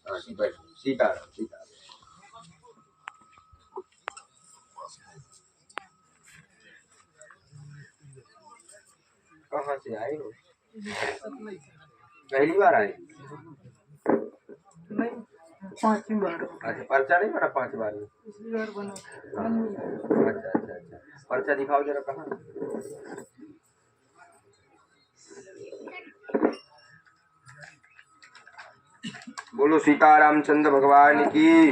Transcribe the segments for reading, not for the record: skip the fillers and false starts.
हाँ जी बैठ सीताराम सीताराम। कहाँ से आए हो? पहली बार आए? नहीं, 5वीं बार। अच्छा पर्चा नहीं बना 5 बार में? पिछली बार बना। अच्छा अच्छा अच्छा पर्चा दिखाओ जरा कहाँ। बोलो सीतारामचंद्र भगवान की,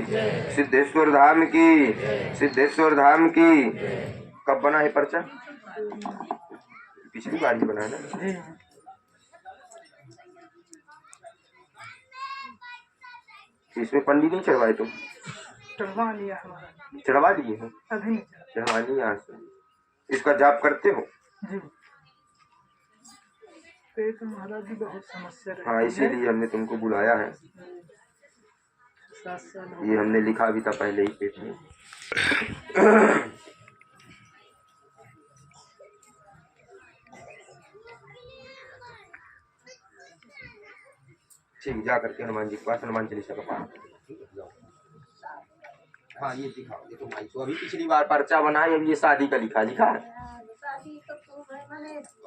सिद्धेश्वर धाम की, सिद्धेश्वर धाम की। कब बना है पर्चा? पिछली बार ही बना है ना? इसमें पंडित नहीं चढ़वाए तुम? चढ़वा लिया हमारा। चढ़वा लिए हो? अभी चढ़वा लिए आज से। इसका जाप करते हो? जी। पेट महाराज जी बहुत समस्या रहती है। हाँ इसीलिए हमने तुमको बुलाया है। 7 साल ये हमने लिखा भी था पहले ही पेट में। ठीक जा करके हनुमान जी के पास हनुमान चालीसा का पाठ। हाँ ये दिखाओ देखो भाई तो अभी पिछली बार पर्चा बनाए अभी ये शादी का लिखा लिखा है।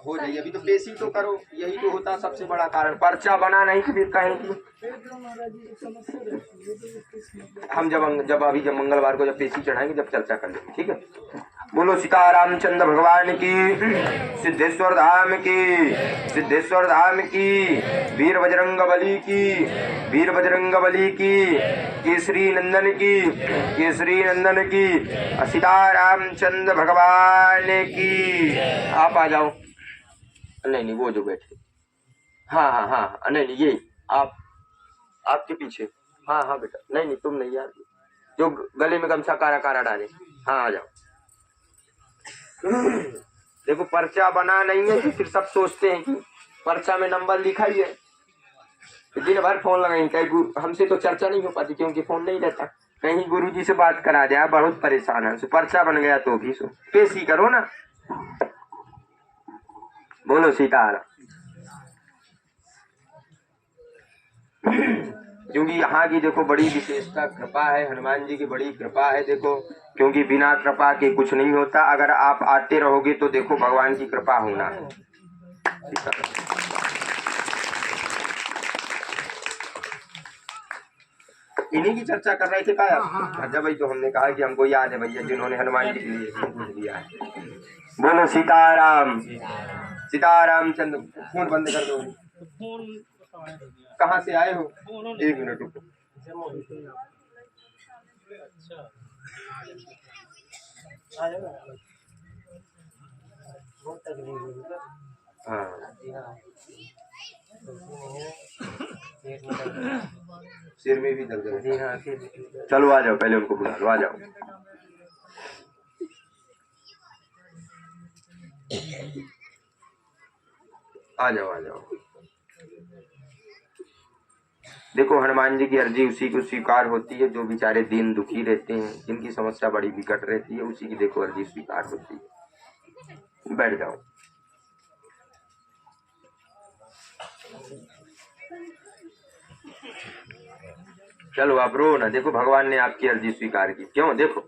हो जाइए अभी तो पेशी तो करो यही तो होता सबसे बड़ा कारण पर्चा बना नहीं तो फिर कहें कि हम जब मंगलवार को जब पेशी चढ़ाएंगे जब चर्चा कर लेंगे ठीक है। बोलो सीतारामचंद्र भगवान की, सिद्धेश्वर धाम की, सिद्धेश्वर धाम की, वीर बजरंग बली की, वीर बजरंग बली की, केसरी नंदन की, केसरी नंदन की, सीतारामचंद्र भगवान की। आप आ जाओ। नहीं वो जो बैठे। हाँ हाँ हाँ नहीं ये आप आपके पीछे। हाँ हाँ बेटा नहीं तुम नहीं यार जो गले में गमछा कारा कारा डाले। हाँ आ जाओ। देखो पर्चा बना नहीं है तो फिर सब सोचते हैं कि पर्चा में नंबर लिखा ही है। दिन भर फोन लगाएंगे कहीं हमसे तो चर्चा नहीं हो पाती क्योंकि फोन नहीं रहता। कहीं गुरुजी से बात करा दिया बहुत परेशान है। पर्चा बन गया तो भी सो पेशी करो ना। बोलो सीताराम। क्योंकि यहाँ की देखो बड़ी विशेषता कृपा है हनुमान जी की बड़ी कृपा है देखो क्योंकि बिना कृपा के कुछ नहीं होता। अगर आप आते रहोगे तो देखो भगवान की कृपा होना है। इन्हीं की चर्चा कर रहे थे क्या आप? जब भाई तो हमने कहा कि हमको याद है भैया जिन्होंने हनुमान जी के लिए पूछ दिया है। बोलो सीताराम सीताराम चंद्र। फोन बंद कर दो। कहाँ से आए हो? 1 मिनट रुको। हाँ सिर में भी दर्द है। हाँ चलो आ जाओ पहले उनको बुला लो आ जाओ। आ जाओ आ जाओ। देखो हनुमान जी की अर्जी उसी को स्वीकार होती है जो बेचारे दीन दुखी रहते हैं जिनकी समस्या बड़ी विकट रहती है उसी की देखो अर्जी स्वीकार होती है। बैठ जाओ। चलो आप रो ना देखो भगवान ने आपकी अर्जी स्वीकार की। क्यों देखो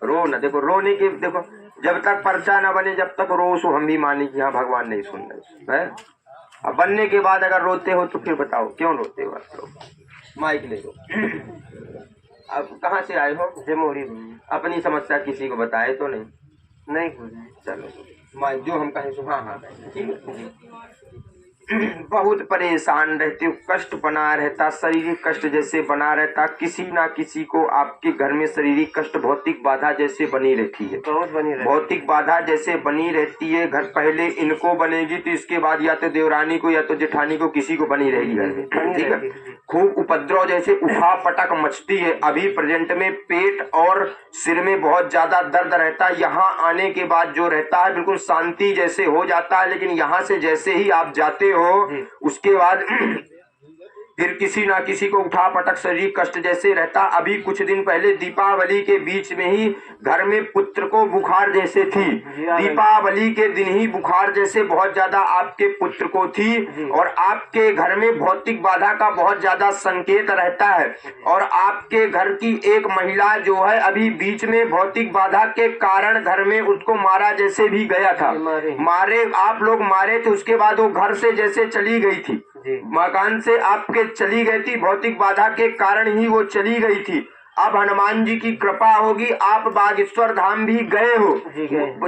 रो ना देखो रोने के देखो जब तक पर्चा ना बने जब तक रो सो हम भी माने कि हाँ भगवान नहीं सुन रहे है। अब बनने के बाद अगर रोते हो तो फिर बताओ क्यों रोते हो आप लोग? माइक ले लो। अब कहाँ से आए हो? जमोरी। अपनी समस्या किसी को बताए तो नहीं चलो माइक जो हम कहें सो हाँ हाँ ठीक है। बहुत परेशान रहते हो कष्ट बना रहता शारीरिक कष्ट जैसे बना रहता किसी ना किसी को आपके घर में शारीरिक कष्ट भौतिक बाधा जैसे बनी रहती है। भौतिक बाधा जैसे बनी रहती है। घर पहले इनको बनेगी तो इसके बाद या तो देवरानी को या तो जेठानी को किसी को बनी रहेगी घर में ठीक है। खूब उपद्रव जैसे उठा पटक मचती है। अभी प्रेजेंट में पेट और सिर में बहुत ज्यादा दर्द रहता है। यहाँ आने के बाद जो रहता है बिल्कुल शांति जैसे हो जाता है। लेकिन यहाँ से जैसे ही आप जाते हो उसके बाद फिर किसी ना किसी को उठा पटक शरीर कष्ट जैसे रहता। अभी कुछ दिन पहले दीपावली के बीच में ही घर में पुत्र को बुखार जैसे थी, दीपावली के दिन ही बुखार जैसे बहुत ज्यादा आपके पुत्र को थी, और आपके घर में भौतिक बाधा का बहुत ज्यादा संकेत रहता है। और आपके घर की एक महिला जो है अभी बीच में भौतिक बाधा के कारण घर में उसको मारा जैसे भी गया था, मारे आप लोग मारे थे, उसके बाद वो घर से जैसे चली गई थी, मकान से आपके चली गई थी, भौतिक बाधा के कारण ही वो चली गई थी। अब हनुमान जी की कृपा होगी, आप बागेश्वर धाम भी गए हो,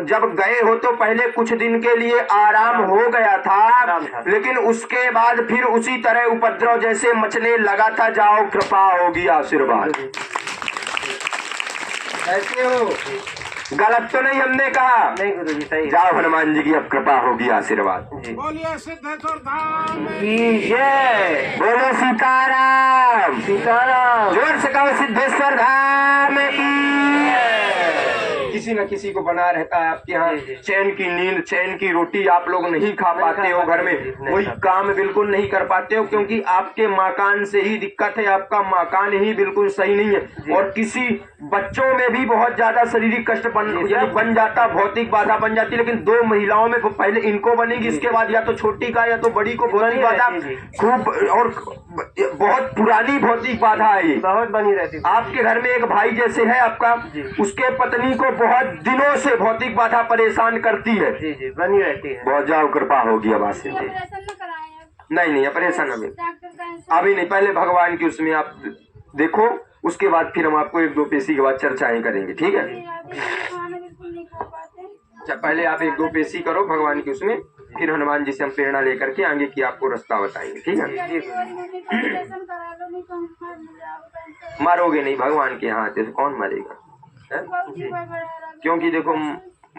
जब गए हो तो पहले कुछ दिन के लिए आराम हो गया था, लेकिन उसके बाद फिर उसी तरह उपद्रव जैसे मचने लगा था। जाओ कृपा होगी, आशीर्वाद। कैसे हो? गलत तो नहीं हमने कहा? नहीं गुरु जी सही। जाओ, हनुमान जी की अब कृपा होगी, आशीर्वाद। बोलिए सिद्धेश्वर धाम की जय। बोलो सीताराम। सीताराम। जोर से कहो सिद्धेश्वर धाम की। किसी न किसी को बना रहता है आपके यहाँ चैन की नींद, चैन की रोटी आप लोग नहीं खा पाते हो, घर में कोई काम बिल्कुल नहीं कर पाते हो, क्योंकि आपके मकान से ही दिक्कत है, आपका मकान ही बिल्कुल सही नहीं है। और किसी बच्चों में भी बहुत ज्यादा शारीरिक कष्ट बन जाता, भौतिक बाधा बन जाती, लेकिन दो महिलाओं में पहले इनको बनेगी, इसके बाद या तो छोटी का या तो बड़ी को भौतिक बाधा खूब, और बहुत पुरानी भौतिक बाधा है ये, बहुत बनी रहती। आपके घर में एक भाई जैसे है आपका, उसके पत्नी को बहुत दिनों से भौतिक बाधा परेशान करती है। जी जी बनी रहती है। बहुत जाओ कृपा होगी अब से। नहीं ऑपरेशन अभी नहीं, पहले भगवान की उसमें आप देखो, उसके बाद फिर हम आपको एक दो पेशी के बाद चर्चाएं करेंगे, ठीक है? अच्छा, पहले आप एक दो पेशी करो भगवान की उसमें, फिर हनुमान जी से हम प्रेरणा लेकर के आगे की आपको रास्ता बताएंगे, ठीक है? मारोगे नहीं, भगवान के हाथ से कौन मरेगा? क्योंकि देखो,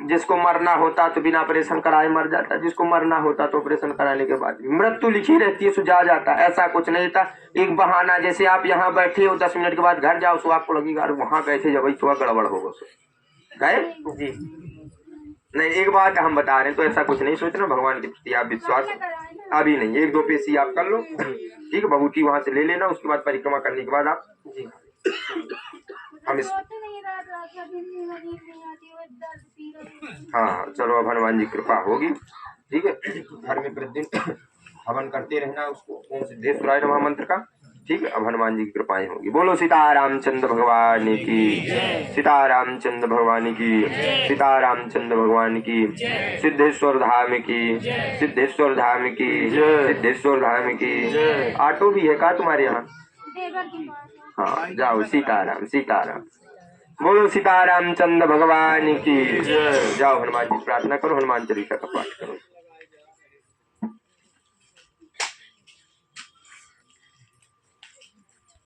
जिसको मरना होता तो बिना ऑपरेशन कराए मर जाता, जिसको मरना होता तो ऑपरेशन कराने के बाद मृत्यु लिखी रहती है, सुझा जाता। ऐसा कुछ नहीं था, एक बहाना। जैसे आप यहाँ बैठे हो, 10 मिनट के बाद घर जाओ, सो आपको लगेगा वहां गए थे, जब थोड़ा गड़बड़ होगा, गए जी। नहीं, एक बात हम बता रहे हैं, तो ऐसा कुछ नहीं सोचना, भगवान के प्रति आप विश्वास अभी नहीं, एक दो पेशी आप कर लो, ठीक है? बबूती वहां से ले लेना, उसके बाद परिक्रमा करने के बाद आप जी हम इस हाँ चलो, अब हनुमान जी कृपा होगी, ठीक है? घर में प्रतिदिन हवन करते रहना उसको, ओम सिद्धेश्वराय नमः मंत्र का, ठीक है? अब हनुमान जी की कृपाएं होगी। बोलो सीतारामचंद्र भगवान की, सीतारामचंद्र भगवान की, सीतारामचंद्र भगवान की, सिद्धेश्वर धाम की, सिद्धेश्वर धाम की, सिद्धेश्वर धाम की। ऑटो भी है का तुम्हारे यहाँ? हाँ, जाओ, सीताराम सीताराम। बोलो सीतारामचंद्र भगवान की। जाओ, हनुमान जी प्रार्थना करो, हनुमान चालीसा का पाठ करो।